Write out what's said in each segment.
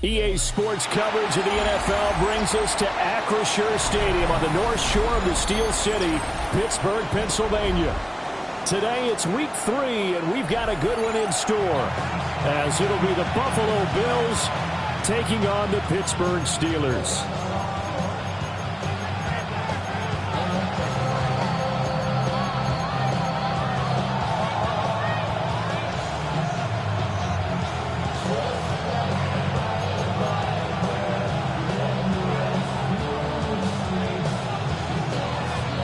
EA Sports coverage of the NFL brings us to Acrisure Stadium on the north shore of the Steel City, Pittsburgh, Pennsylvania. Today it's week 3, and we've got a good one in store, as it'll be the Buffalo Bills taking on the Pittsburgh Steelers.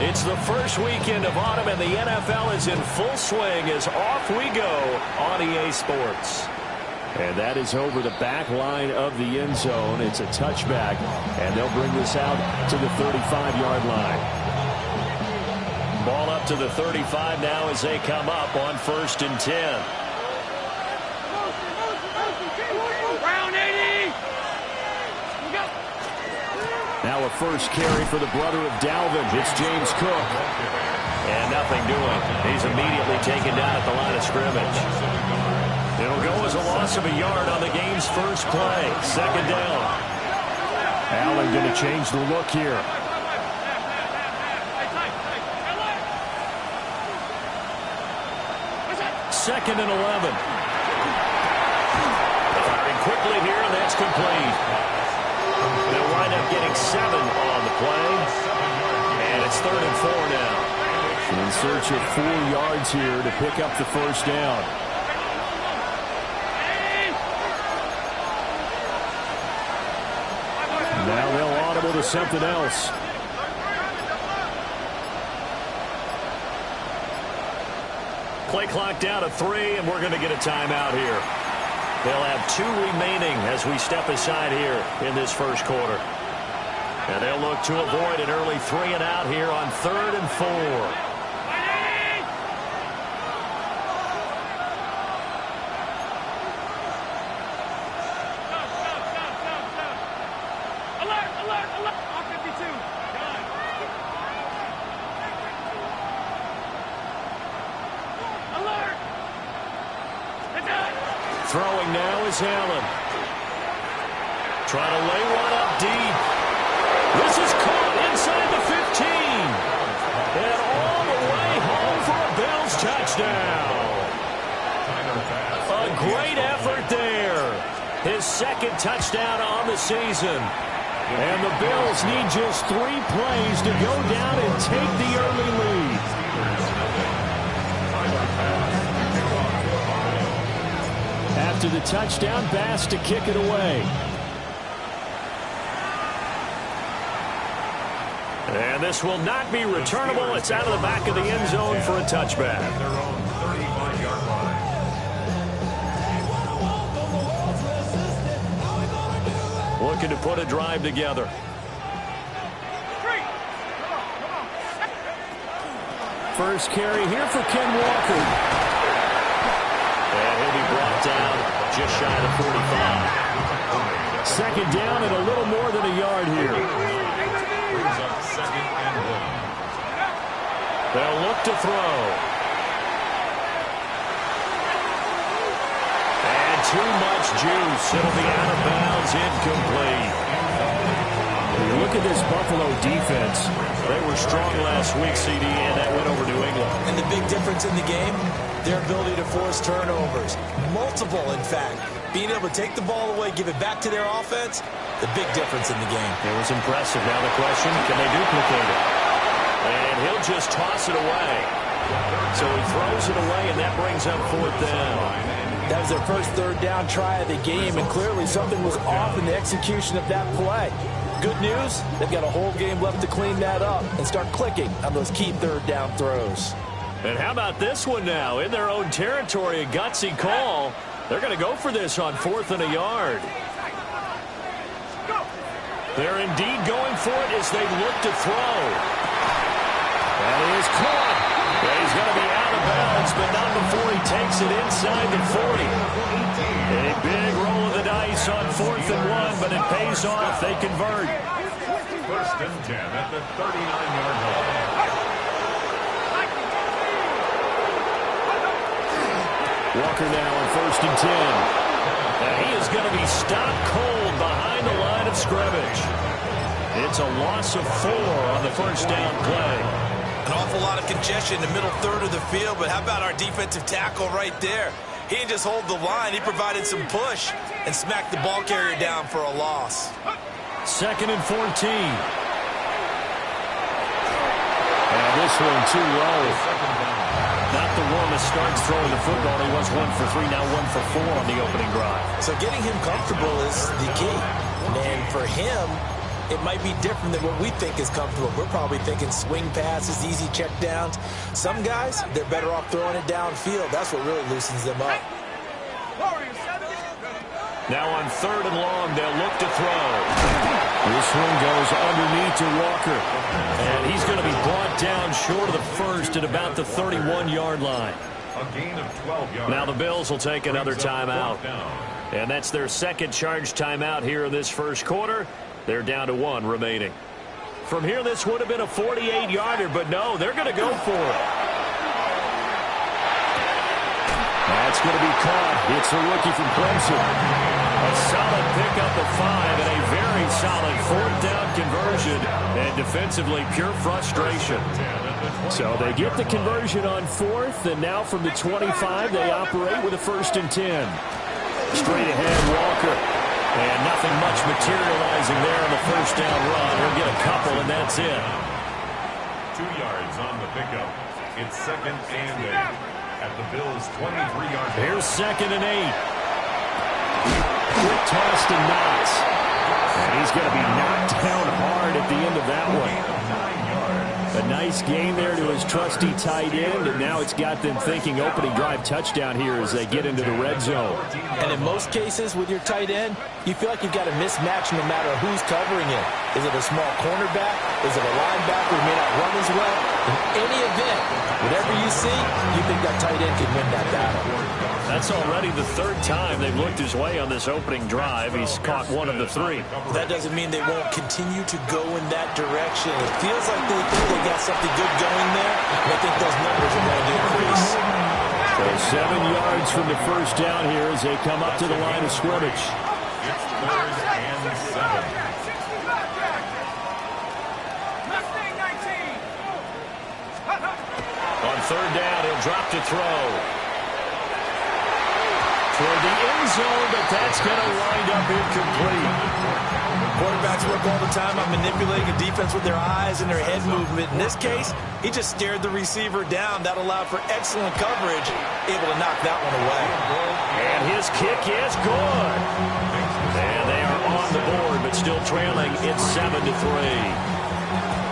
It's the first weekend of autumn, and the NFL is in full swing as off we go on EA Sports. And that is over the back line of the end zone. It's a touchback, and they'll bring this out to the 35-yard line. Ball up to the 35 now as they come up on 1st and 10. Now a first carry for the brother of Dalvin. It's James Cook. And nothing doing. He's immediately taken down at the line of scrimmage. It'll go as a loss of a yard on the game's first play. 2nd down. Allen going to change the look here. Second and 11. Firing quickly here, and that's complete. They'll wind up getting 7 on the play. And it's 3rd and 4 now. In search of 4 yards here to pick up the first down. Now they'll audible to something else. Play clock down to 3, and we're going to get a timeout here. They'll have 2 remaining as we step aside here in this first quarter. And they'll look to avoid an early 3 and out here on 3rd and 4. Throwing now is Allen. Trying to lay one up deep. This is caught inside the 15. And all the way home for a Bills touchdown. A great effort there. His 2nd touchdown on the season. And the Bills need just 3 plays to go down and take the early lead. After the touchdown, Bass to kick it away. And this will not be returnable. It's out of the back of the end zone for a touchback. Looking to put a drive together. First carry here for Ken Walker. And he'll be brought down just shy of 45. 2nd down and a little more than a yard here. They'll look to throw. And too much juice. It'll be out of bounds, incomplete. When you look at this Buffalo defense, they were strong last week, CD, and that went over New England. And the big difference in the game, their ability to force turnovers. Multiple, in fact. Being able to take the ball away, give it back to their offense, the big difference in the game. It was impressive. Now the question, can they duplicate it? And he'll just toss it away. So he throws it away, and that brings up 4th down. That was their first 3rd down try of the game, and clearly something was off in the execution of that play. Good news, they've got a whole game left to clean that up and start clicking on those key 3rd down throws. And how about this one now? In their own territory, a gutsy call. They're going to go for this on 4th and a yard. They're indeed going for it as they look to throw. That is caught. He's going to be out of bounds, but not before he takes it inside the 40. A big roll of the dice on 4th and 1, but it pays off. They convert. 1st and 10 at the 39-yard line. Walker now on 1st and 10. And he is going to be stopped cold of scrimmage. It's a loss of 4 on the first down play. An awful lot of congestion in the middle third of the field, but how about our defensive tackle right there? He didn't just hold the line, he provided some push and smacked the ball carrier down for a loss. 2nd and 14. And this one too low. Not the warmest starts throwing the football. He was 1 for 3, now 1 for 4 on the opening drive. So getting him comfortable is the key. And for him, it might be different than what we think is comfortable. We're probably thinking swing passes, easy check downs. Some guys, they're better off throwing it downfield. That's what really loosens them up. Now on 3rd and long, they'll look to throw. This one goes underneath to Walker. And he's going to be brought down short of the first at about the 31-yard line. A gain of 12 yards. Now the Bills will take another timeout. And that's their second charge timeout here in this first quarter. They're down to 1 remaining. From here, this would have been a 48-yarder, but no, they're going to go for it. That's going to be caught. It's a rookie from Clemson. A solid pickup of 5 and a very solid 4th down conversion. And defensively, pure frustration. So they get the conversion on 4th, and now from the 25, they operate with a 1st and 10. Straight ahead, Walker. And nothing much materializing there on the first down run. He'll get a couple, and that's it. 2 yards on the pickup. It's 2nd and 8 at the Bills' 23-yard line. Here's 2nd and 8. Quick toss to Knox. And he's going to be knocked down hard at the end of that one. 9 yards. A nice gain there to his trusty tight end, and now it's got them thinking opening drive touchdown here as they get into the red zone. And in most cases with your tight end, you feel like you've got a mismatch no matter who's covering it. Is it a small cornerback? Is it a linebacker who may not run as well? In any event, whatever you see, you think that tight end can win that battle. That's already the 3rd time they've looked his way on this opening drive. He's caught 1 of the 3. That doesn't mean they won't continue to go in that direction. It feels like they think they got something good going there, and I think those numbers are going to increase. So 7 yards from the first down here as they come up to the line of scrimmage. It's 3rd and 7. On 3rd down, he'll drop to throw. Toward the end zone, but that's going to wind up incomplete. Quarterbacks work all the time on manipulating a defense with their eyes and their head movement. In this case, he just stared the receiver down. That allowed for excellent coverage, able to knock that one away. And his kick is good. And they are on the board, but still trailing. It's 7-3.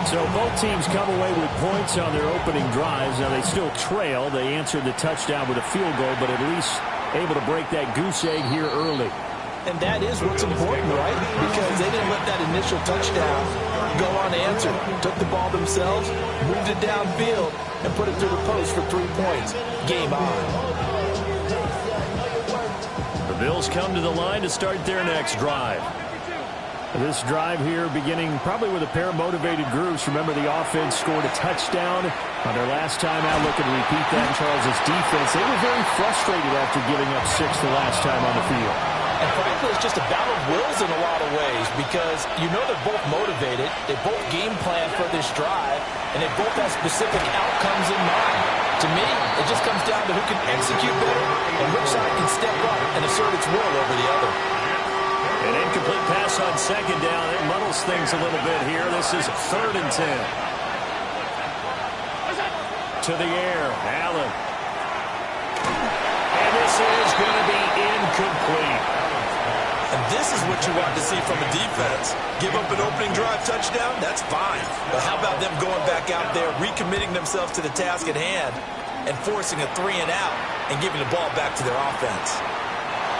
So both teams come away with points on their opening drives. Now they still trail. They answered the touchdown with a field goal, but at least able to break that goose egg here early. And that is what's important, right? Because they didn't let that initial touchdown go unanswered. Took the ball themselves, moved it downfield, and put it through the post for 3 points. Game on. The Bills come to the line to start their next drive. This drive here beginning probably with a pair of motivated groups. Remember, the offense scored a touchdown on their last time out. Looking to repeat that in Charles' defense. They were very frustrated after giving up 6 the last time on the field. And frankly, it's just a battle of wills in a lot of ways because you know they're both motivated. They both game plan for this drive, and they both have specific outcomes in mind. To me, it just comes down to who can execute better and which side can step up and assert its will over the other. An incomplete pass on 2nd down. It muddles things a little bit here. This is 3rd and 10. To the air, Allen. And this is going to be incomplete. And this is what you want to see from a defense. Give up an opening drive touchdown, that's fine. But how about them going back out there, recommitting themselves to the task at hand, and forcing a 3 and out, and giving the ball back to their offense.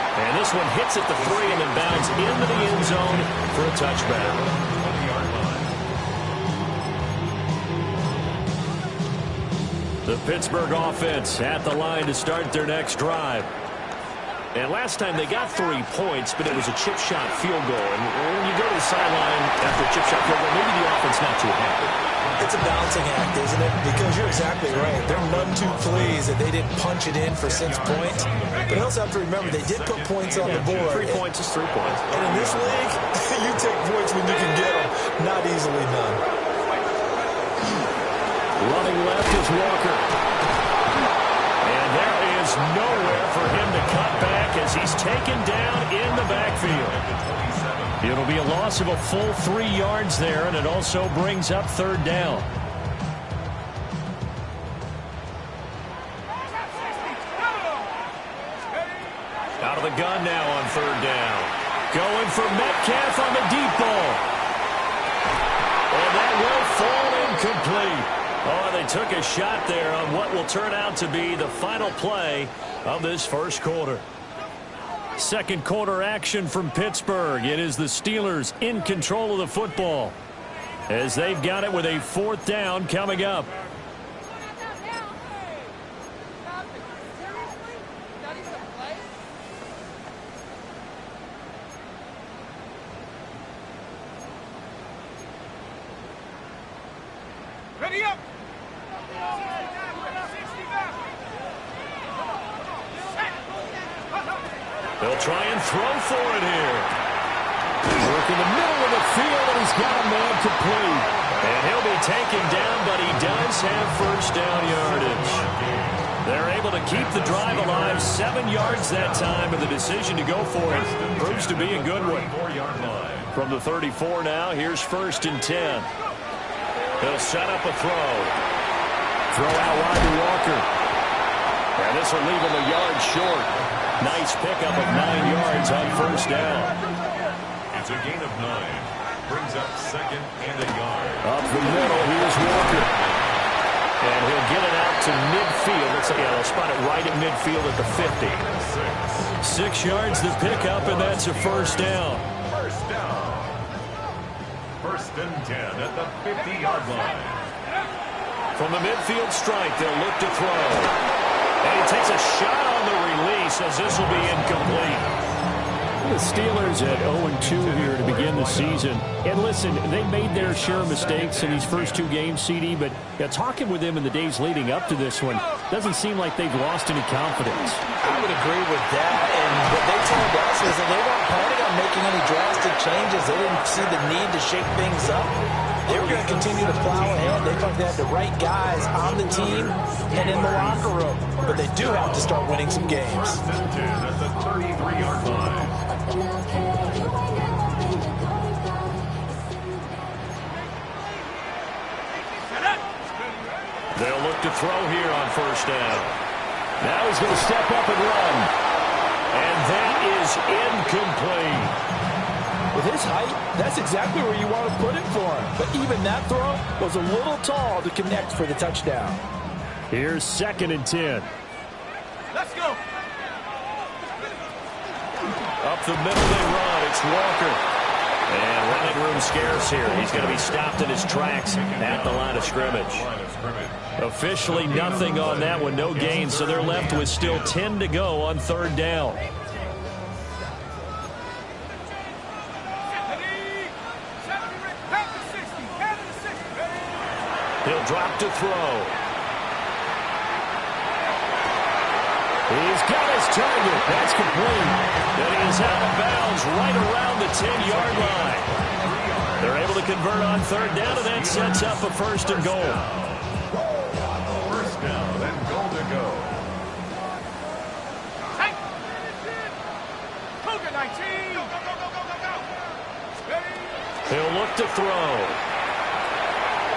And this one hits at the 3 and then bounds into the end zone for a touchback. The Pittsburgh offense at the line to start their next drive. And last time they got 3 points, but it was a chip shot field goal. And when you go to the sideline after a chip shot field goal, maybe the offense not too happy. It's a balancing act, isn't it? Because you're exactly right. They're none too pleased that they didn't punch it in for 6 points. But you also have to remember they did put points on the board. 3 points is 3 points. And in this league, you take points when you can get them. Not easily done. Running left is Walker. And there is nowhere for him to cut back as he's taken down in the backfield. It'll be a loss of a full 3 yards there, and it also brings up 3rd down. Out of the gun now on 3rd down. Going for Metcalf on the deep ball. And that will fall incomplete. Oh, they took a shot there on what will turn out to be the final play of this first quarter. Second quarter action from Pittsburgh. It is the Steelers in control of the football as they've got it with a 4th down coming up. Ready up. They'll try and throw for it here. Work in the middle of the field, and he's got a man complete. And he'll be taken down, but he does have 1st down yardage. They're able to keep the drive alive, 7 yards that time, and the decision to go for it proves to be a good one. From the 34 now, here's 1st and 10. He'll set up a throw. Throw out wide to Walker. And this will leave him a yard short. Nice pickup of 9 yards on 1st down. It's a gain of 9. Brings up 2nd and a yard. Up the middle, here's Walker. And he'll get it out to midfield. They'll spot it right at midfield at the 50. 6 yards the pickup, and that's a 1st down. 1st down. 1st and 10 at the 50-yard line. From the midfield strike, they'll look to throw. And he takes a shot on the release as this will be incomplete. The Steelers at 0-2 here to begin the season. And listen, they made their share of mistakes in these first 2 games, CD, but talking with them in the days leading up to this one, doesn't seem like they've lost any confidence. I would agree with that. And what they told us is that they weren't planning on making any drastic changes. They didn't see the need to shake things up. They were going to continue to plow ahead. They thought they had the right guys on the team and in the locker room. But they do have to start winning some games. 1st and 10 at the 33-yard line. They'll look to throw here on 1st down. Now he's going to step up and run. And that is incomplete. With his height, that's exactly where you want to put it for him. But even that throw was a little tall to connect for the touchdown. Here's 2nd and 10. Let's go. Up the middle they run. It's Walker. And running room scarce here. He's going to be stopped in his tracks at the line of scrimmage. Officially nothing on that one. No gain. So they're left with still 10 to go on 3rd down. He'll drop to throw. He's got his target. That's complete. And he is out of bounds right around the 10-yard line. They're able to convert on 3rd down, and that sets up a 1st and goal. 1st down and goal to go. Hey. Cougar 19. Go, go, go, go, go, go, go. Ready. He'll look to throw.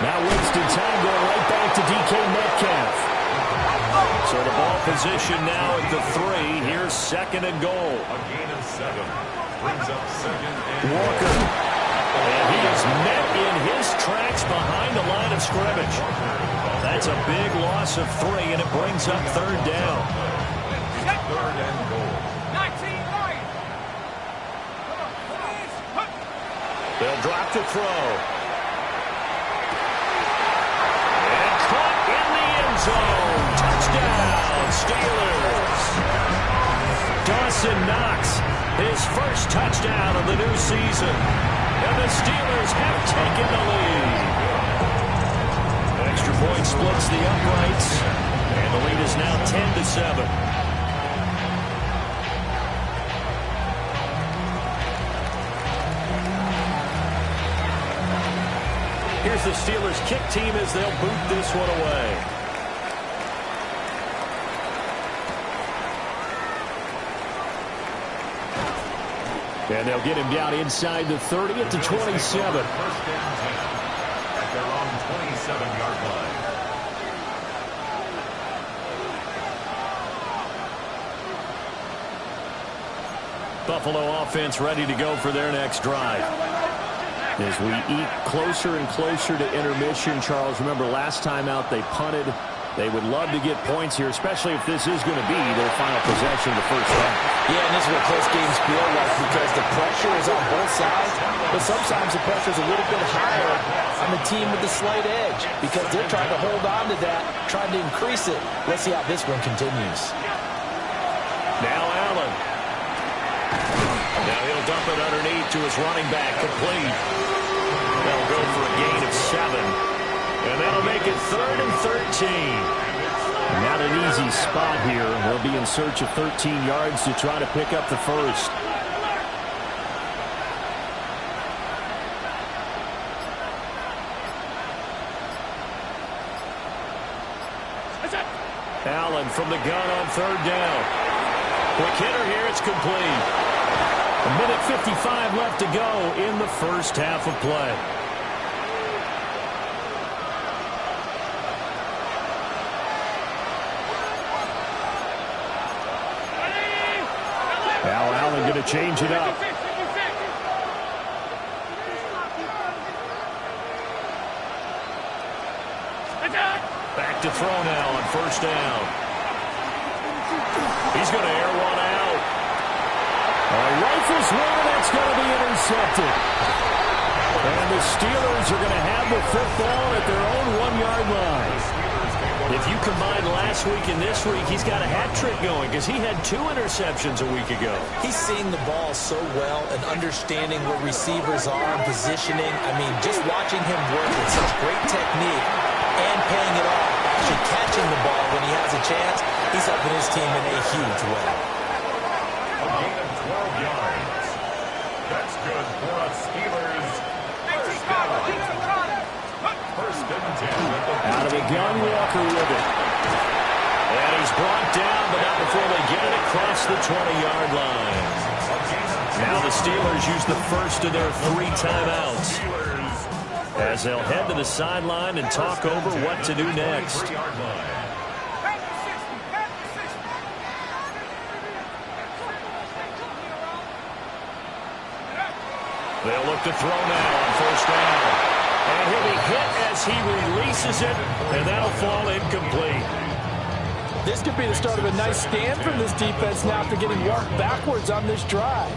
Now Winston time going right back to DK Metcalf. So the ball position now at the 3. Here's 2nd and goal. A gain of 7. Brings up 2nd and Walker. And he is met in his tracks behind the line of scrimmage. That's a big loss of 3, and it brings up 3rd down. 3rd and goal. 19 right. They'll drop to throw. And caught in the end zone. Touchdown, Steelers. Dawson Knox, his first touchdown of the new season. And the Steelers have taken the lead. Extra point splits the uprights. And the lead is now 10-7. Here's the Steelers kick team as they'll boot this one away. And they'll get him down inside the 30 at the 27. First down 10 at their own 27-yard line. Buffalo offense ready to go for their next drive. As we eat closer and closer to intermission, Charles, remember last time out they punted. They would love to get points here, especially if this is going to be their final possession of the first half. Yeah, and this is what close games feel like because the pressure is on both sides, but sometimes the pressure is a little bit higher on the team with the slight edge because they're trying to hold on to that, trying to increase it. Let's see how this one continues. Now Allen. Now he'll dump it underneath to his running back, complete. They'll go for a gain of 7. And that'll make it 3rd and 13. Not an easy spot here. They'll be in search of 13 yards to try to pick up the first. Allen from the gun on 3rd down. Quick hitter here, it's complete. A minute 55 left to go in the first half of play. Now Allen going to change it up. Back to throw now on 1st down. He's going to air one out. Rifles one, that's going to be intercepted. And the Steelers are going to have the football at their own 1-yard line. If you combine last week and this week, he's got a hat trick going because he had 2 interceptions a week ago. He's seeing the ball so well and understanding where receivers are and positioning. I mean, just watching him work with such great technique and paying it off, actually catching the ball when he has a chance, he's helping his team in a huge way. A gain of 12 yards. That's good for a Steelers first down. First and 10 at the out of the gun, Walker with it. And he's brought down, but not before they get it across the 20-yard line. Now the Steelers use the first of their 3 timeouts as they'll head to the sideline and talk over what to do next. They'll look to throw now on 1st down. And he'll be hit as he releases it, and that'll fall incomplete. This could be the start of a nice stand from this defense now after getting walked backwards on this drive.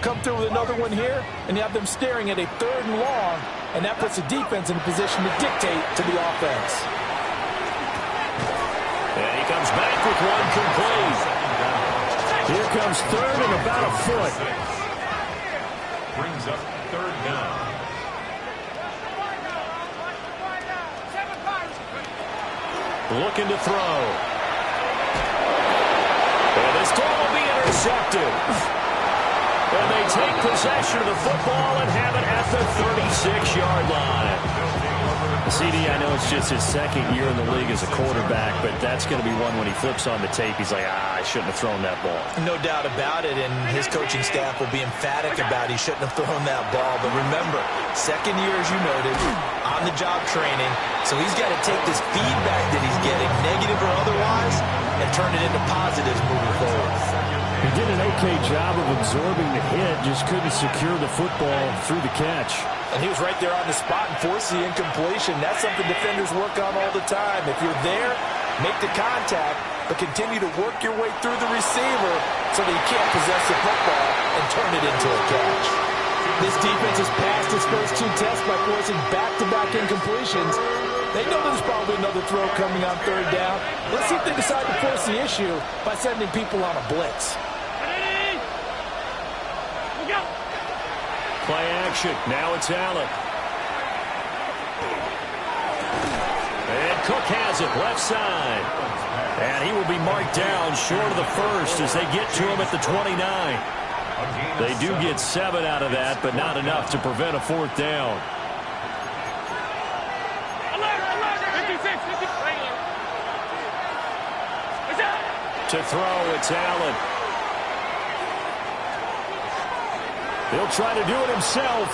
Come through with another one here, and you have them staring at a 3rd and long, and that puts the defense in a position to dictate to the offense. And he comes back with one complete. Here comes 3rd and about a foot. Brings up 3rd down. Looking to throw. And this ball will be intercepted. And they take possession of the football and have it at the 36-yard line. CD, I know it's just his 2nd year in the league as a quarterback, but that's going to be one when he flips on the tape. He's like, I shouldn't have thrown that ball. No doubt about it, and his coaching staff will be emphatic about he shouldn't have thrown that ball. But remember, 2nd year, as you noted, on-the-job training, so he's got to take this feedback that he's getting, negative or otherwise, and turn it into positives moving forward. He did an okay job of absorbing the hit, just couldn't secure the football through the catch. And he was right there on the spot and forced the incompletion. That's something defenders work on all the time. If you're there, make the contact, but continue to work your way through the receiver so that you can't possess the football and turn it into a catch. This defense has passed its first 2 tests by forcing back-to-back incompletions. They know there's probably another throw coming on 3rd down. Let's see if they decide to force the issue by sending people on a blitz. Play action. Now it's Allen. And Cook has it left side. And he will be marked down short of the first as they get to him at the 29. They do get 7 out of that, but not enough to prevent a fourth down. To throw, it's Allen. He'll try to do it himself.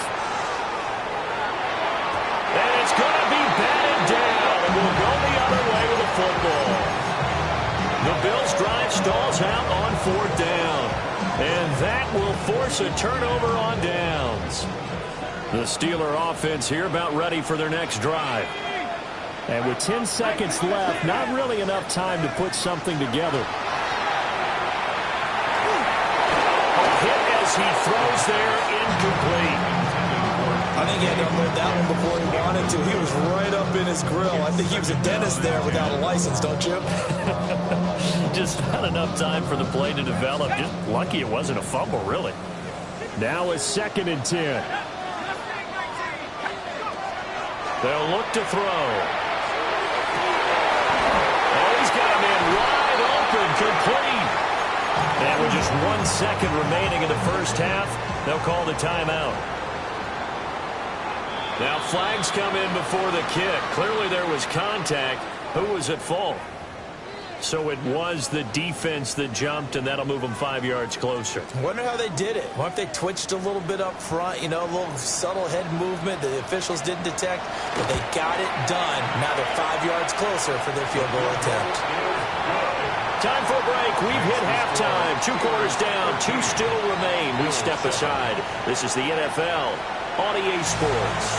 And it's going to be batted down, and we'll go the other way with the football. The Bills' drive stalls out on fourth down, and that will force a turnover on downs. The Steeler offense here about ready for their next drive. And with 10 seconds left, not really enough time to put something together. Hit as he throws there, incomplete. I think he had to unload that one before he wanted to. He was right up in his grill. I think he was a dentist there without a license, don't you? Just not enough time for the play to develop. Just lucky it wasn't a fumble, really. Now a 2nd and 10. They'll look to throw. Oh, he's got a man wide open, complete. And with just 1 second remaining in the first half, they'll call the timeout. Now flags come in before the kick. Clearly there was contact. Who was at fault? So it was the defense that jumped, and that'll move them 5 yards closer. Wonder how they did it. What if they twitched a little bit up front, you know, a little subtle head movement the officials didn't detect, but they got it done. Now they're 5 yards closer for their field goal attempt. Time for a break. We've hit halftime. 2 quarters down. 2 still remain. We step aside. This is the NFL on EA Sports.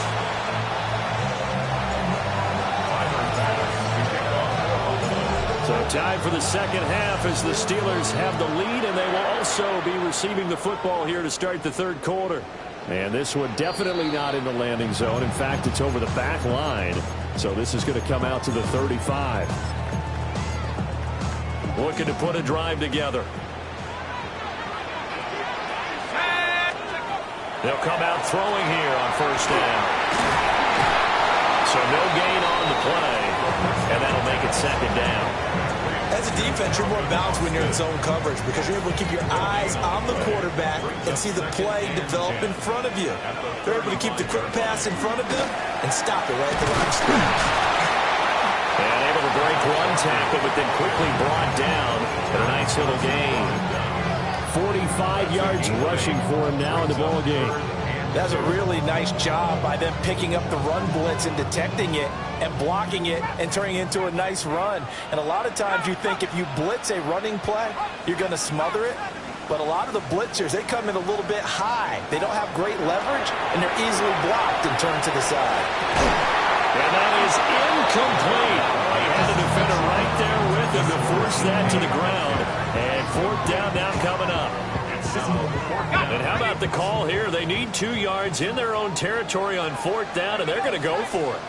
So time for the second half as the Steelers have the lead, and they will also be receiving the football here to start the third quarter. And this one definitely not in the landing zone. In fact, it's over the back line. So this is going to come out to the 35. Looking to put a drive together. They'll come out throwing here on first down. So no gain on the play, and that'll make it second down. As a defense, you're more balanced when you're in zone coverage because you're able to keep your eyes on the quarterback and see the play develop in front of you. They're able to keep the quick pass in front of them and stop it right at the line of scrimmage. And able to break one tackle, but then quickly brought down for a nice little gain. 45 yards rushing for him now in the ball game. That's a really nice job by them picking up the run blitz and detecting it and blocking it and turning it into a nice run. And a lot of times you think if you blitz a running play, you're going to smother it. But a lot of the blitzers, they come in a little bit high. They don't have great leverage, and they're easily blocked and turned to the side. And that is incomplete. He had the defender right there with him to force that to the ground. And fourth down now coming up. And how about the call here? They need 2 yards in their own territory on fourth down, and they're going to go for it.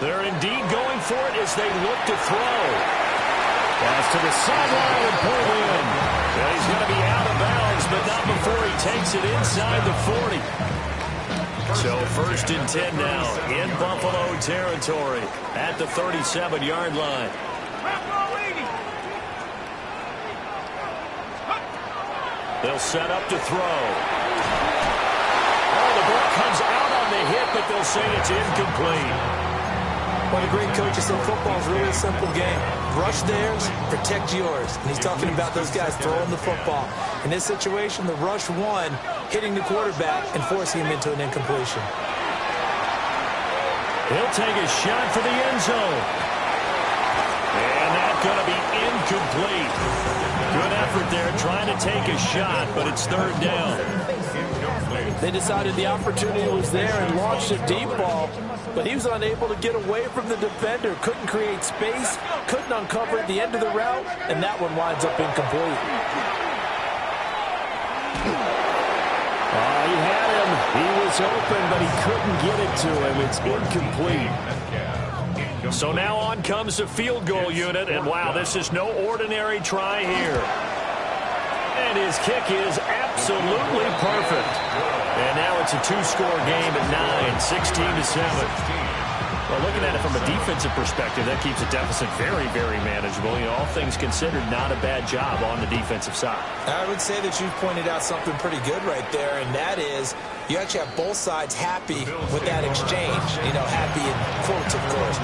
They're indeed going for it as they look to throw. Pass to the sideline and pulled in. Well, he's going to be out of bounds, but not before he takes it inside the 40. So 1st and 10 now in Buffalo territory at the 37-yard line. They'll set up to throw. Oh, the ball comes out on the hit, but they'll say it's incomplete. One of the great coaches said football is really a simple game. Rush theirs, protect yours. And he's talking about those guys throwing the football. In this situation, the rush one, hitting the quarterback and forcing him into an incompletion. He'll take a shot for the end zone. And that's going to be incomplete. Good effort there trying to take a shot, but it's third down. They decided the opportunity was there and launched a deep ball, but he was unable to get away from the defender, couldn't create space, couldn't uncover at the end of the route, and that one winds up incomplete. He had him. He was open, but he couldn't get it to him. It's incomplete. So now on comes the field goal unit, and wow, this is no ordinary try here. And his kick is absolutely perfect. And now it's a two-score game at 9, 16-7. Well, looking at it from a defensive perspective, that keeps a deficit very, very manageable. You know, all things considered, not a bad job on the defensive side. I would say that you've pointed out something pretty good right there, and that is you actually have both sides happy with that exchange. You know, happy in quotes, of course.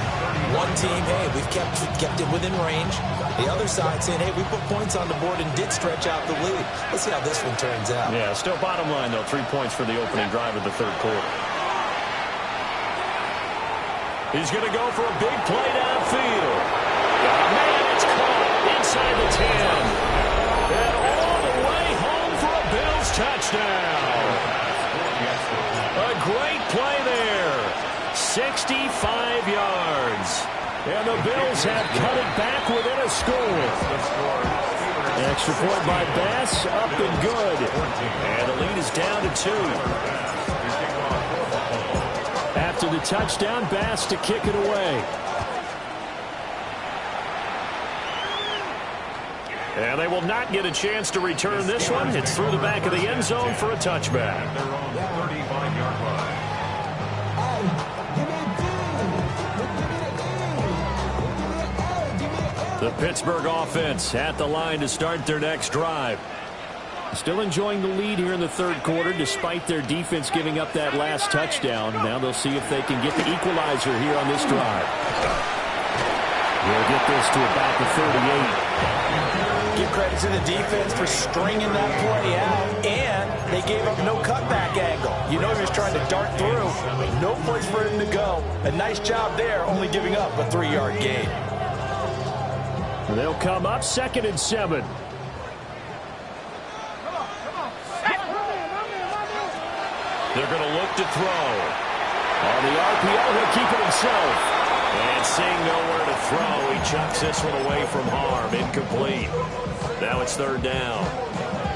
One team, hey, we've kept it within range. The other side saying, hey, we put points on the board and did stretch out the lead. Let's see how this one turns out. Yeah, still bottom line, though, 3 points for the opening drive of the third quarter. He's going to go for a big play downfield. Oh, man, it's caught inside the 10. And all the way home for a Bills touchdown. A great play there. 65 yards. And the Bills have cut it back within a score. Extra point by Bass, up and good. And the lead is down to 2. After the touchdown, Bass to kick it away. And they will not get a chance to return this one. It's through the back of the end zone for a touchback. They're on the 35-yard line. The Pittsburgh offense at the line to start their next drive. Still enjoying the lead here in the third quarter despite their defense giving up that last touchdown. Now they'll see if they can get the equalizer here on this drive. They'll get this to about the 38. Give credit to the defense for stringing that play out, and they gave up no cutback angle. You know he was trying to dart through. No place for him to go. A nice job there, only giving up a 3-yard gain. They'll come up 2nd and 7. They're going to look to throw. On the RPO, he'll keep it himself. And seeing nowhere to throw, he chucks this one away from harm. Incomplete. Now it's 3rd down.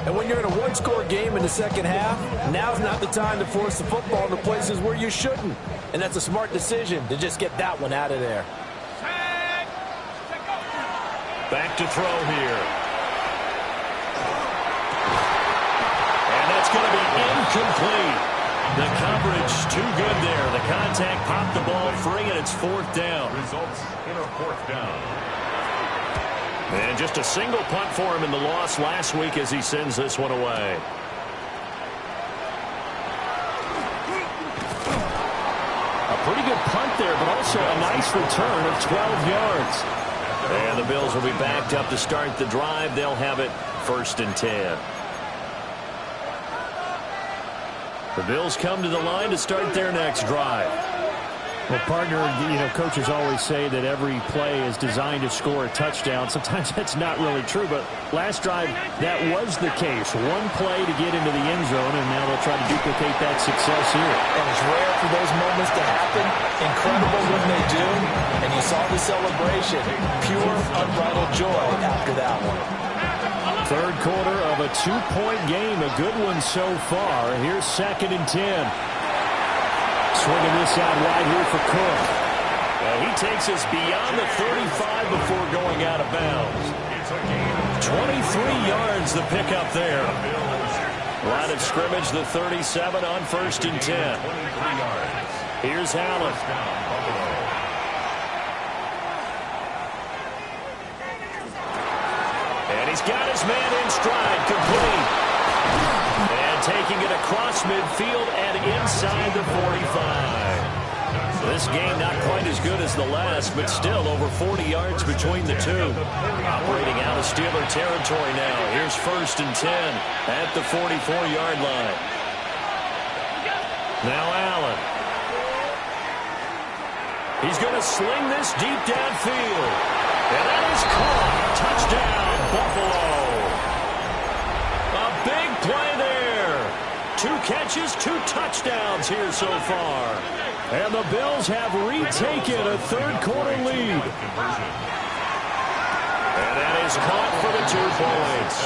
And when you're in a one-score game in the second half, now's not the time to force the football into places where you shouldn't. And that's a smart decision to just get that one out of there. Back to throw here. And that's going to be incomplete. The coverage too good there. The contact popped the ball free, and it's 4th down. Results in a 4th down. And just a single punt for him in the loss last week as he sends this one away. A pretty good punt there, but also a nice return of 12 yards. And the Bills will be backed up to start the drive. They'll have it 1st and 10. The Bills come to the line to start their next drive. Well, partner, you know, coaches always say that every play is designed to score a touchdown. Sometimes that's not really true, but last drive, that was the case. One play to get into the end zone, and now they'll try to duplicate that success here. And it's rare for those moments to happen. Incredible when they do. And you saw the celebration. Pure, unbridled joy after that one. Third quarter of a 2-point game. A good one so far. Here's 2nd and 10. Swinging this out wide here for Cook. He takes us beyond the 35 before going out of bounds. 23 yards the pickup there. Line of scrimmage, the 37 on 1st and 10. Here's Allen. And he's got his man in stride, complete. And taking it across midfield and inside the 45. This game not quite as good as the last, but still over 40 yards between the two. Operating out of Steeler territory now. Here's 1st and 10 at the 44-yard line. Now Allen. He's going to sling this deep downfield. And that is caught. Touchdown, Buffalo. A big play there. 2 catches, 2 touchdowns here so far. And the Bills have retaken a third-quarter lead. And that is caught for the 2 points.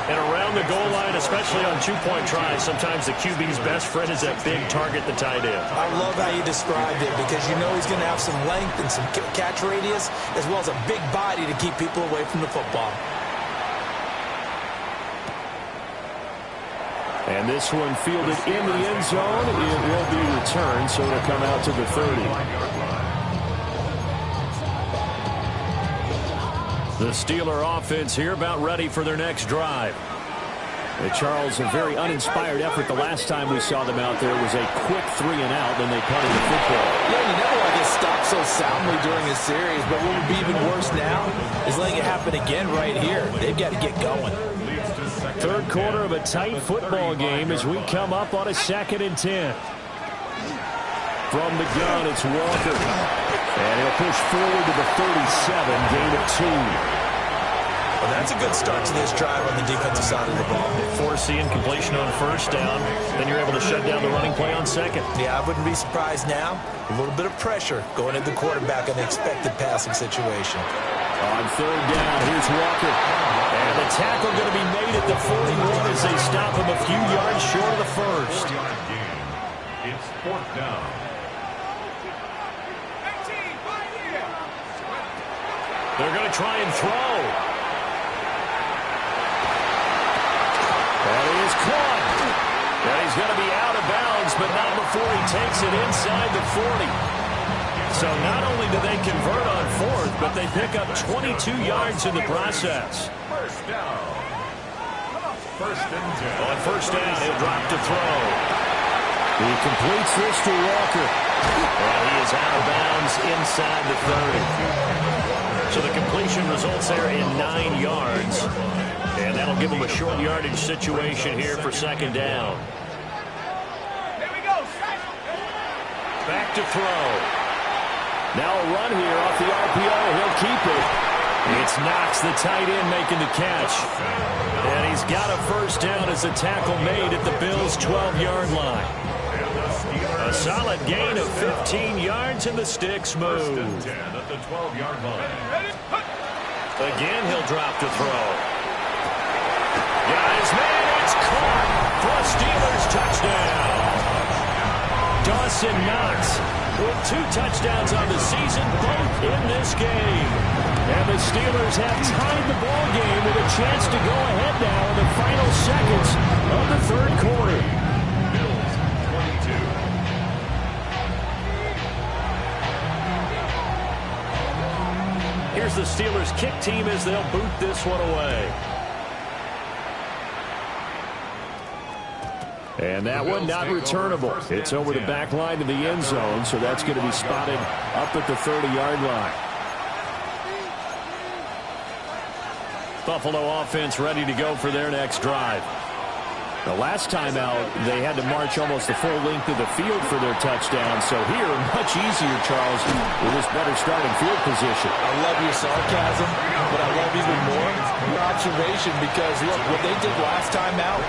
And around the goal line, especially on 2-point tries, sometimes the QB's best friend is that big target, the tight end. I love how you described it because you know he's going to have some length and some catch radius as well as a big body to keep people away from the football. And this one fielded in the end zone. It will be returned, so it'll come out to the 30. The Steeler offense here about ready for their next drive. Charles, a very uninspired effort the last time we saw them out there. It was a quick 3-and-out, then they punted the football. Yeah, you never want to get stopped so soundly during a series, but what would be even worse now is letting it happen again right here. They've got to get going. Third quarter of a tight football game as we come up on a 2nd and 10. From the gun, it's Walker. And he'll push forward to the 37, gain of 2. Well, that's a good start to this drive on the defensive side of the ball. Forcing incompletion on first down. Then you're able to shut down the running play on second. Yeah, I wouldn't be surprised now. A little bit of pressure going at the quarterback on the expected passing situation. On third down, here's Walker. And the tackle going to be made at the 41 as they stop him a few yards short of the first. It's 4th down. They're going to try and throw. And he is caught. And he's going to be out of bounds, but not before he takes it inside the 40. So not only do they convert on 4th, but they pick up 22 yards in the process. First down. First and 10. On first down, he'll drop to throw. He completes this to Walker. And he is out of bounds inside the 30. So the completion results there in 9 yards. And that'll give them a short yardage situation here for 2nd down. Here we go. Back to throw. Now a run here off the RPO. He'll keep it. It's Knox, the tight end, making the catch. And he's got a first down as a tackle made at the Bills' 12-yard line. A solid gain of 15 yards, and the sticks move. First and 10 at the 12-yard line. Again, he'll drop to throw. Guys, man, it's caught for a Steelers touchdown. Dawson Knox with 2 touchdowns on the season, both in this game. And the Steelers have tied the ball game with a chance to go ahead now in the final seconds of the 3rd quarter. Bills 22. Here's the Steelers kick team as they'll boot this one away. And that one not returnable. It's over the back line to the end zone, so that's going to be spotted up at the 30-yard line. Buffalo offense ready to go for their next drive. The last time out, they had to march almost the full length of the field for their touchdown. So here, much easier, Charles, with this better starting field position. I love your sarcasm, but I love even more your observation because, look, what they did last time out,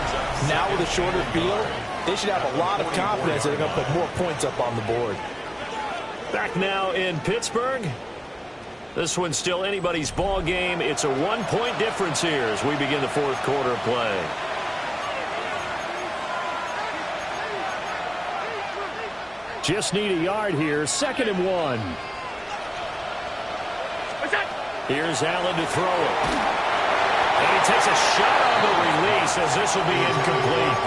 now with a shorter field, they should have a lot of confidence that they're going to put more points up on the board. Back now in Pittsburgh. This one's still anybody's ball game. It's a 1-point difference here as we begin the 4th quarter of play. Just need a yard here. 2nd and 1. Here's Allen to throw it. And he takes a shot on the release as this will be incomplete.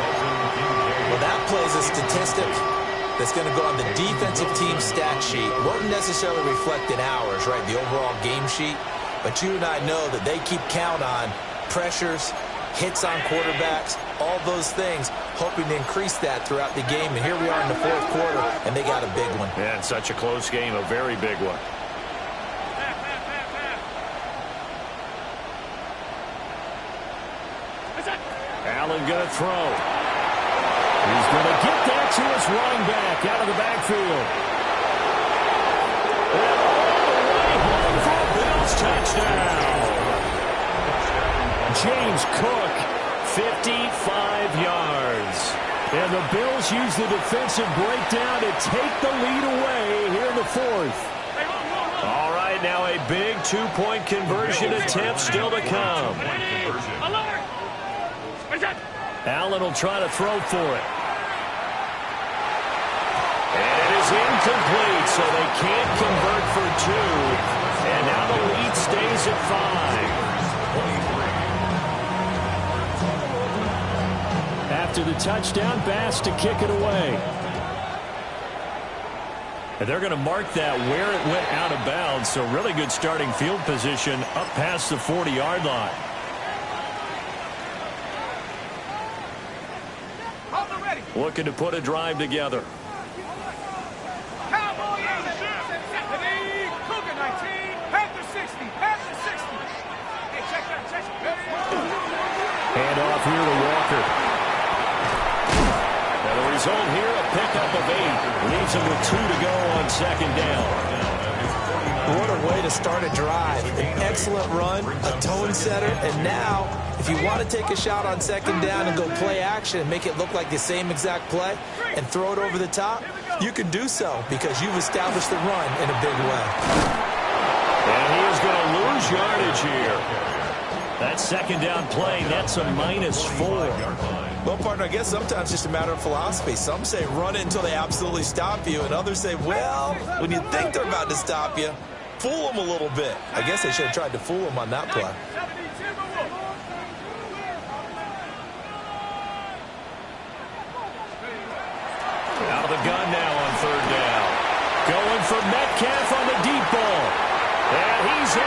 Well, that plays a statistic that's going to go on the defensive team stat sheet. Won't necessarily reflect in ours, right, the overall game sheet. But you and I know that they keep count on pressures, hits on quarterbacks, all those things, hoping to increase that throughout the game. And here we are in the 4th quarter, and they got a big one. And such a close game, a very big one. Allen going to throw. He's going to get that to his running back out of the backfield. And all the way home for a Bills touchdown. James Cook, 55 yards. and the Bills use the defensive breakdown to take the lead away here in the 4th. All right, now a big 2-point conversion attempt still to come. Allen will try to throw for it. And it is incomplete, so they can't convert for 2. And now the lead stays at 5. After the touchdown, Bass to kick it away. And they're going to mark that where it went out of bounds. So really good starting field position up past the 40-yard line. Looking to put a drive together. Hand off here to Walker. And the result here, a pickup of 8. Leaves him with 2 to go on second down. What a way to start a drive. An excellent run, a tone setter, and now, if you want to take a shot on second down and go play action and make it look like the same exact play and throw it over the top, you can do so because you've established the run in a big way. And he is going to lose yardage here. That second down play, that's a -4. Well, partner, I guess sometimes it's just a matter of philosophy. Some say run it until they absolutely stop you, and others say, well, when you think they're about to stop you, fool them a little bit. I guess they should have tried to fool them on that play. Out of the gun now on third down. Going for Metcalf on the deep ball. And he's in.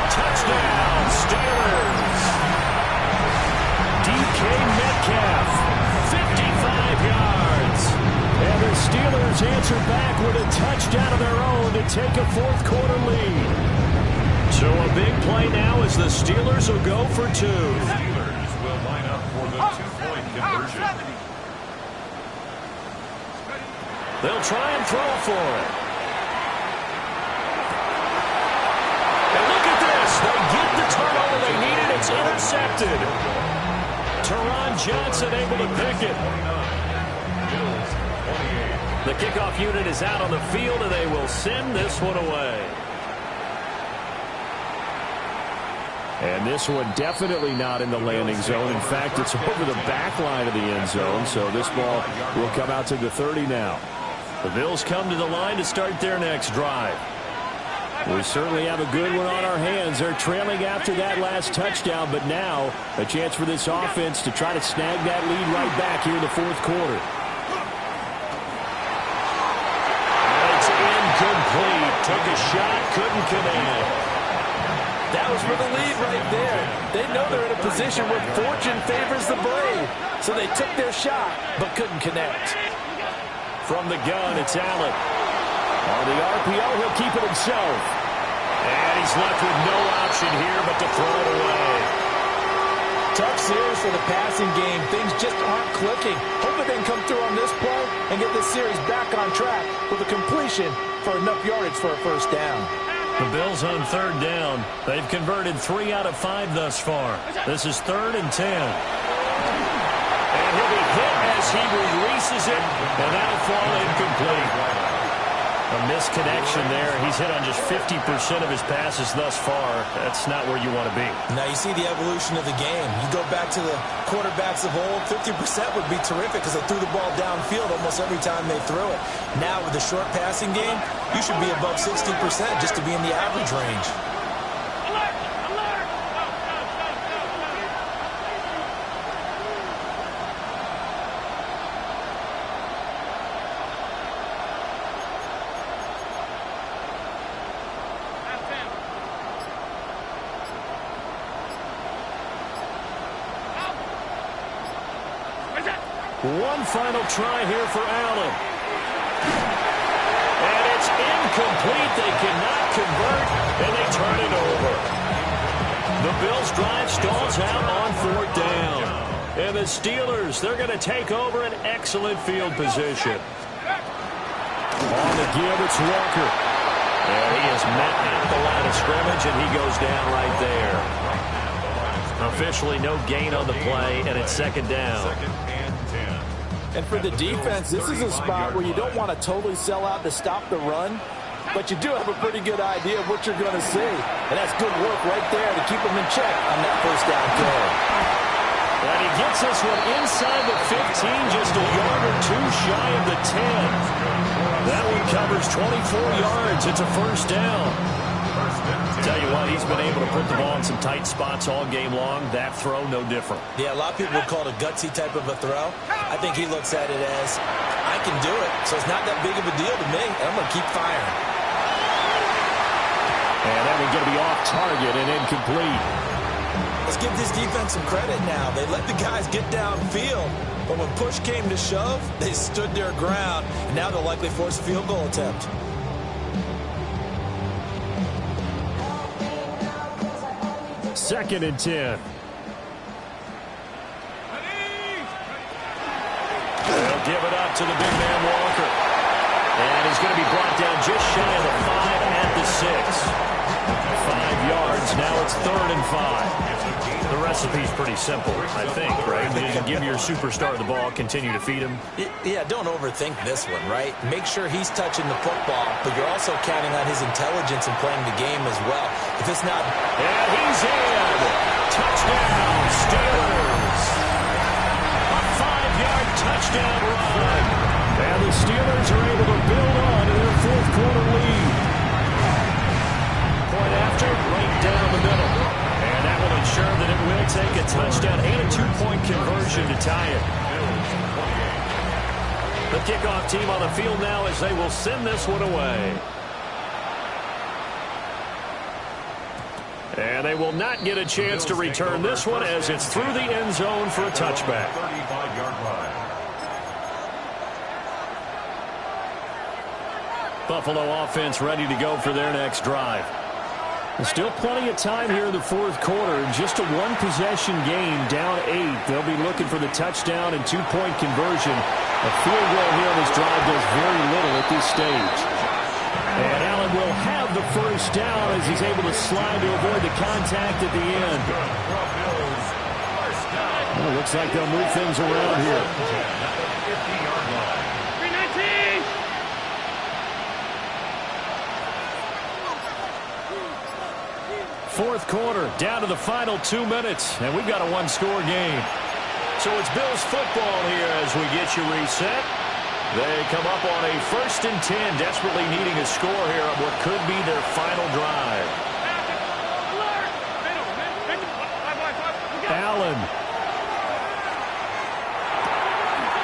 Touchdown, Steelers. DK Metcalf, 55 yards. And the Steelers answer back with a touchdown of their own to take a fourth-quarter lead. So a big play now as the Steelers will go for 2. Steelers will line up for the 2-point conversion. They'll try and throw for it. And look at this. They get the turnover they needed. It's intercepted. Teron Johnson able to pick it. The kickoff unit is out on the field, and they will send this one away. And this one definitely not in the landing zone. In fact, it's over the back line of the end zone, so this ball will come out to the 30 now. The Bills come to the line to start their next drive. We certainly have a good one on our hands. They're trailing after that last touchdown, but now a chance for this offense to try to snag that lead right back here in the fourth quarter. It's incomplete. Took a shot, couldn't connect. That was for the lead right there. They know they're in a position where fortune favors the brave. So they took their shot, but couldn't connect. From the gun, it's Allen. On the RPO, he'll keep it himself. And he's left with no option here but to throw it away. Tough series for the passing game. Things just aren't clicking. Hoping they can come through on this play and get this series back on track with a completion for enough yardage for a first down. The Bills on third down. They've converted 3 out of 5 thus far. This is 3rd and 10. And he'll be hit as he releases it, and that'll fall incomplete. A misconnection there. He's hit on just 50% of his passes thus far. That's not where you want to be. Now you see the evolution of the game. You go back to the quarterbacks of old, 50% would be terrific because they threw the ball downfield almost every time they threw it. Now with the short passing game, you should be above 60% just to be in the average range. One final try here for Allen. And it's incomplete. They cannot convert, and they turn it over. The Bills' drive stalls out on 4th down. And the Steelers, they're going to take over an excellent field position. On the give, it's Walker. And he is met at the line of scrimmage, and he goes down right there. Officially no gain on the play, and it's 2nd down. And for the defense, this is a spot where you don't want to totally sell out to stop the run, but you do have a pretty good idea of what you're going to see. And that's good work right there to keep them in check on that first down throw. And he gets this one inside the 15, just a yard or 2 shy of the 10. That one covers 24 yards. It's a first down. To Tell you what, he's been able to put the ball in some tight spots all game long. That throw, no different. Yeah, a lot of people would call it a gutsy type of a throw. I think he looks at it as, I can do it, so it's not that big of a deal to me. I'm going to keep firing. And that one's going to be off target and incomplete. Let's give this defense some credit now. They let the guys get downfield, but when push came to shove, they stood their ground, and now they'll likely force a field goal attempt. Second and 10. They'll give it up to the big man Walker. And he's going to be brought down just shy of the 5 at the 6. 5 yards. Now it's 3rd and 5. The recipe's pretty simple, I think, right? You can give your superstar the ball, continue to feed him. Yeah, don't overthink this one, right? Make sure he's touching the football, but you're also counting on his intelligence in playing the game as well. If it's not... And he's in! Touchdown, Steelers! A 5-yard touchdown run. And the Steelers are able to build on to their 4th quarter lead. Point after, right down the middle. And that will ensure that it will take a touchdown and a 2-point conversion to tie it. The kickoff team on the field now as they will send this one away. And they will not get a chance to return this one as it's through the end zone for a touchback. 35-yard line. Buffalo offense ready to go for their next drive. There's still plenty of time here in the 4th quarter. Just a 1-possession game, down 8. They'll be looking for the touchdown and 2-point conversion. A field goal here on this drive does very little at this stage. And Allen will have the first down as he's able to slide to avoid the contact at the end. Well, looks like they'll move things around here. 319! Fourth quarter, down to the final 2 minutes, and we've got a 1-score game. So it's Bills football here as we get you reset. They come up on a 1st and 10, desperately needing a score here on what could be their final drive. Allen.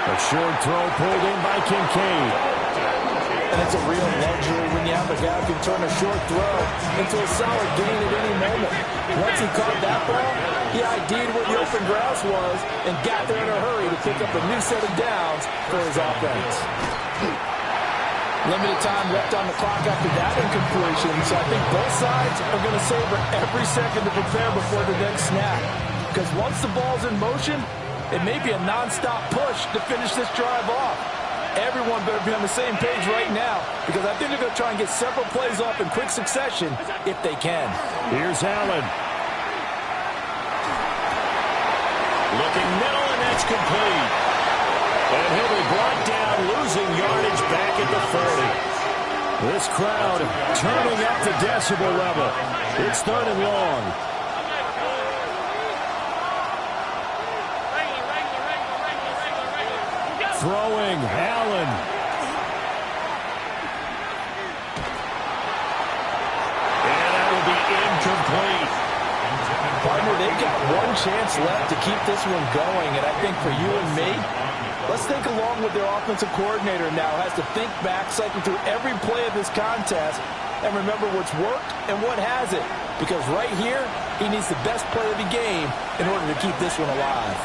A short throw pulled in by Kincaid. And it's a real luxury when you have a guy who can turn a short throw into a solid gain at any moment. Once he caught that ball, he ID'd where the open grass was and got there in a hurry to pick up a new set of downs for his offense. Limited time left on the clock after that incompletion, so I think both sides are going to savor every second to prepare before the next snap. Because once the ball's in motion, it may be a non-stop push to finish this drive off. Everyone better be on the same page right now because I think they're going to try and get several plays off in quick succession if they can. Here's Allen. Looking middle, and that's complete. And he'll be brought down, losing yardage back at the 40. This crowd turning up the decibel level. It's 3rd and long. Throwing, Allen. And that will be incomplete. Partner, they've got one chance left to keep this one going, and I think for you and me, let's think along with their offensive coordinator now. Has to think back, cycle through every play of this contest, and remember what's worked and what hasn't. Because right here, he needs the best play of the game in order to keep this one alive.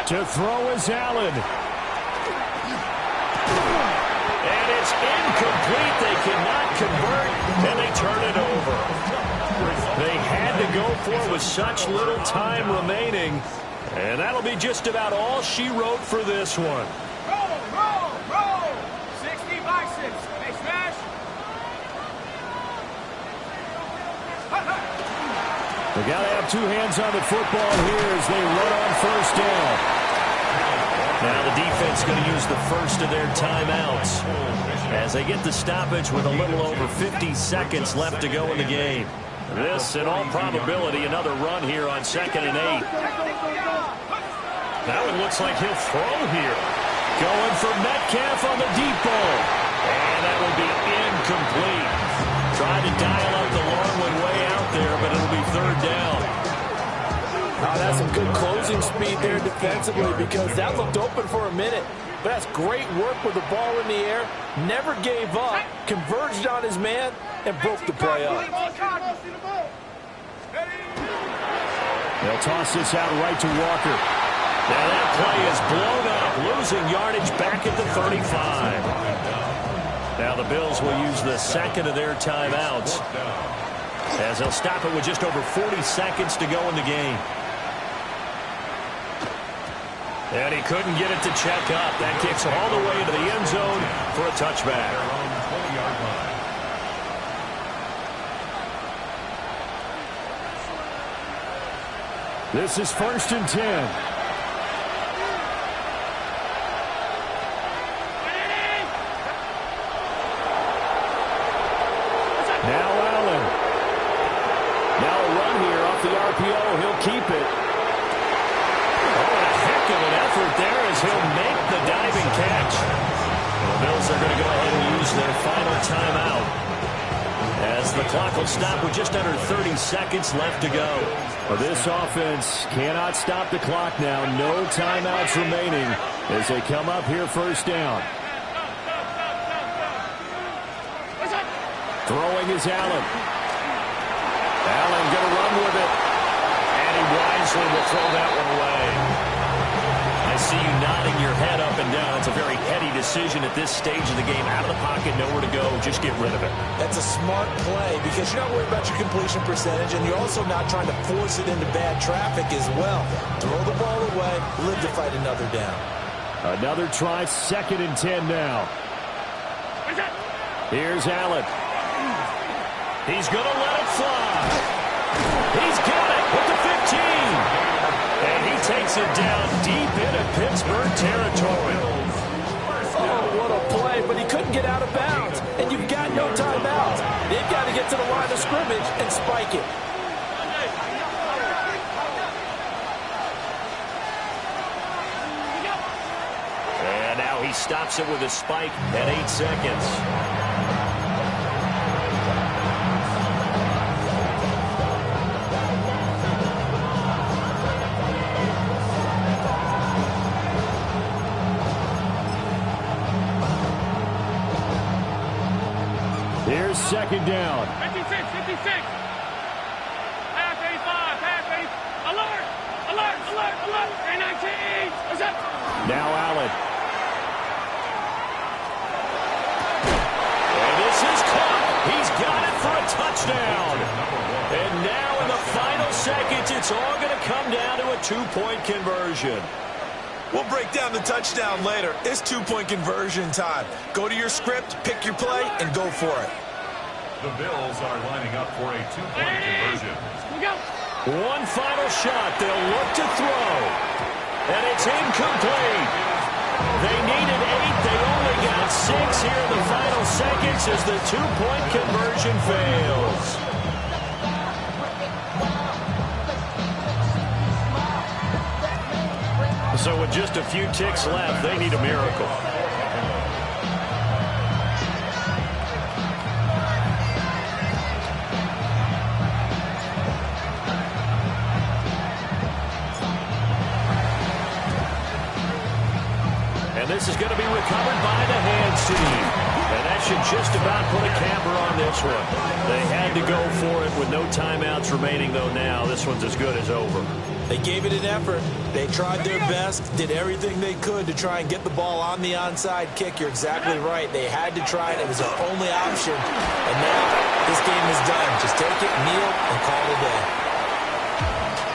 To throw is Allen. And it's incomplete. They cannot convert, and they turn it over. They had to go for it with such little time remaining, and that'll be just about all she wrote for this one. Roll! 60 by 6. Hey, smash! They got to have 2 hands on the football here as they run on first down. Now the defense going to use the first of their timeouts as they get the stoppage with a little over 50 seconds left to go in the game. This, in all probability, another run here on 2nd and 8. Now it looks like he'll throw here. Going for Metcalf on the deep ball. And that will be incomplete. Tried to dial up the long one way out there, but it'll be third down. Oh, that's some good closing speed there defensively because that looked open for a minute. But that's great work with the ball in the air. Never gave up, converged on his man, and broke the play up. They'll toss this out right to Walker. Now that play is blown up, losing yardage back at the 35. Now the Bills will use the second of their timeouts as they'll stop it with just over 40 seconds to go in the game. And he couldn't get it to check up. That kicks all the way into the end zone for a touchback. This is 1st and 10. Now Allen. Now a run here off the RPO. He'll keep it. Oh, a heck of an effort there as he'll make the diving catch. The Bills are going to go ahead and use their final timeout as the clock will stop with just under 30 seconds left to go. Well, this offense cannot stop the clock now. No timeouts remaining as they come up here first down. Throwing is Allen. Allen going to run with it. And he wisely will throw that one away. I see you nodding your head up and down. It's a very heady decision at this stage of the game. Out of the pocket, nowhere to go. Just get rid of it. That's a smart play because you're not worried about your completion percentage, and you're also not trying to force it into bad traffic as well. Throw the ball away, live to fight another down. Another try, 2nd and 10 now. Here's Allen. He's going to let it fly. He's got it with the 15. And he takes it down deep into Pittsburgh territory. Oh, what a play, but he couldn't get out of bounds. And you've got no timeouts. They've got to get to the line of scrimmage and spike it. And now he stops it with a spike at 8 seconds. Here's 2nd down. 56. Pass 85. Pass 8. Alert. 19. What's up? Now Allen. And this is caught. He's got it for a touchdown. And now in the final seconds, it's all going to come down to a 2-point conversion. We'll break down the touchdown later. It's 2-point conversion time. Go to your script, pick your play, and go for it. The Bills are lining up for a 2-point conversion. Here we go. One final shot. They'll look to throw. And it's incomplete. They needed 8. They only got 6 here in the final seconds as the 2-point conversion fails. So with just a few ticks left, they need a miracle. And this is going to be recovered by the hands team. And that should just about put a camper on this one. They had to go for it with no timeouts remaining, though now this one's as good as over. They gave it an effort. They tried their best, did everything they could to try and get the ball on the onside kick. You're exactly right. They had to try it. It was their only option. And now this game is done. Just take it, kneel, and call it a day.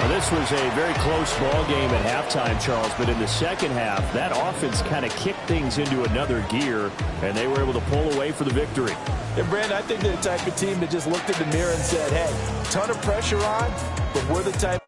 Well, this was a very close ball game at halftime, Charles, but in the second half, that offense kind of kicked things into another gear, and they were able to pull away for the victory. And, Brandon, I think they're the type of team that just looked in the mirror and said, hey, ton of pressure on, but we're the type